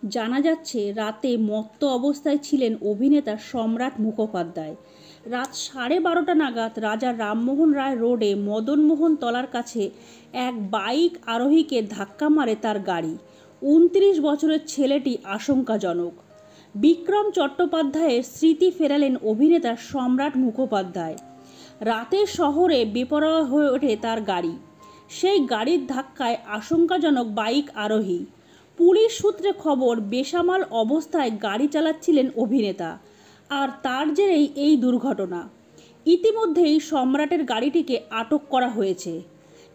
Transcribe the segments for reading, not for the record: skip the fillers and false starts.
জানা যাচ্ছে রাতে মত্ত অবস্থায় ছিলেন অভিনেতা সম্রাট মুখোপাধ্যায়। রাত 12:30 নাগাদ রাজা রামমোহন রায় রোডে মদনমোহন তলার কাছে এক বাইক আরোহীকে ধাক্কা মারে তার গাড়ি। 29 বছরের ছেলেটি আশঙ্কাজনক। বিক্রম চট্টোপাধ্যায়ের স্মৃতি ফেরালেন অভিনেতা সম্রাট মুখোপাধ্যায়। রাতের শহরে বেপরোয়া হয়ে ওঠে তার গাড়ি। সেই গাড়ির ধাক্কায় আশঙ্কাজনক বাইক আরোহী। পুলিশ সূত্রে খবর, বেসামাল অবস্থায় গাড়ি চালাচ্ছিলেন অভিনেতা, আর তার জেরেই এই দুর্ঘটনা। ইতিমধ্যেই সম্রাটের গাড়িটিকে আটক করা হয়েছে।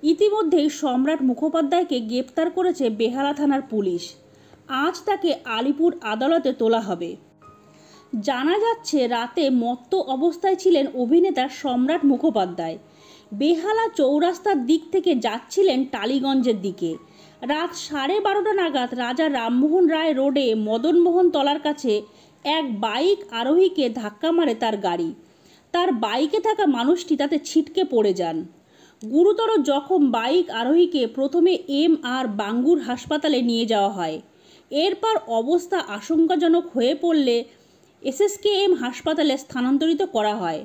ইতিমধ্যেই সম্রাট মুখোপাধ্যায়কে গ্রেপ্তার করেছে বেহালা থানার পুলিশ। আজ তাকে আলিপুর আদালতে তোলা হবে। জানা যাচ্ছে রাতে মত্ত অবস্থায় ছিলেন অভিনেতা সম্রাট মুখোপাধ্যায়। বেহালা চৌরাস্তার দিক থেকে যাচ্ছিলেন টালিগঞ্জের দিকে। রাত 12:30 নাগাদ রাজা রামমোহন রায় রোডে মদনমোহন তলার কাছে এক বাইক আরোহীকে ধাক্কা মারে তার গাড়ি। তার বাইকে থাকা মানুষটি তাতে ছিটকে পড়ে যান। গুরুতর জখম বাইক আরোহীকে প্রথমে MR বাঙ্গুর হাসপাতালে নিয়ে যাওয়া হয়। এরপর অবস্থা আশঙ্কাজনক হয়ে পড়লে SSKM হাসপাতালে স্থানান্তরিত করা হয়।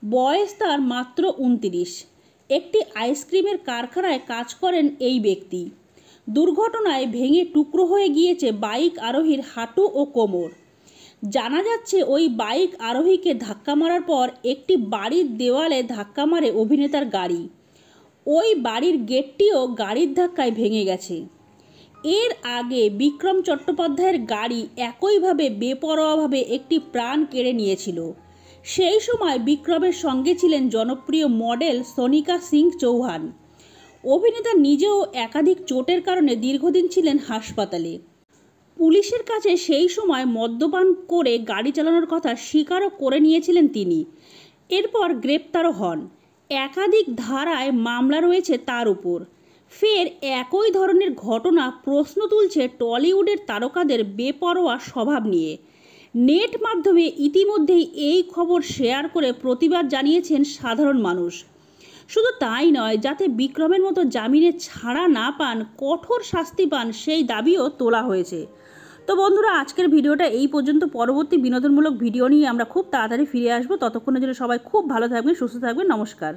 বয়স তার মাত্র 29। একটি আইসক্রিমের কারখানায় কাজ করেন এই ব্যক্তি। দুর্ঘটনায় ভেঙে টুকরো হয়ে গিয়েছে বাইক আরোহীর হাঁটু ও কোমর। জানা যাচ্ছে ওই বাইক আরোহীকে ধাক্কা মারার পর একটি বাড়ির দেওয়ালে ধাক্কা মারে অভিনেতার গাড়ি। ওই বাড়ির গেটটিও গাড়ির ধাক্কায় ভেঙে গেছে। এর আগে বিক্রম চট্টোপাধ্যায়ের গাড়ি একইভাবে বেপরোয়াভাবে একটি প্রাণ কেড়ে নিয়েছিল। সেই সময় বিক্রমের সঙ্গে ছিলেন জনপ্রিয় মডেল সোনিকা সিং চৌহান। অভিনেতা নিজেও একাধিক চোটের কারণে দীর্ঘদিন ছিলেন হাসপাতালে। পুলিশের কাছে সেই সময় মদ্যপান করে গাড়ি চালানোর কথা স্বীকারও করে নিয়েছিলেন তিনি। এরপর গ্রেপ্তারও হন। একাধিক ধারায় মামলা রয়েছে তার উপর। ফের একই ধরনের ঘটনা প্রশ্ন তুলছে টলিউডের তারকাদের বেপরোয়া স্বভাব নিয়ে। নেট মাধ্যমে ইতিমধ্যেই এই খবর শেয়ার করে প্রতিবাদ জানিয়েছেন সাধারণ মানুষ। শুধু তাই নয়, যাতে বিক্রমের মতো জামিনে ছাড়া না পান, কঠোর শাস্তি পান, সেই দাবিও তোলা হয়েছে। তো বন্ধুরা, আজকের ভিডিওটা এই পর্যন্ত। পরবর্তী বিনোদনমূলক ভিডিও নিয়ে আমরা খুব তাড়াতাড়ি ফিরে আসবো। ততক্ষণের জন্য সবাই খুব ভালো থাকবেন, সুস্থ থাকবেন। নমস্কার।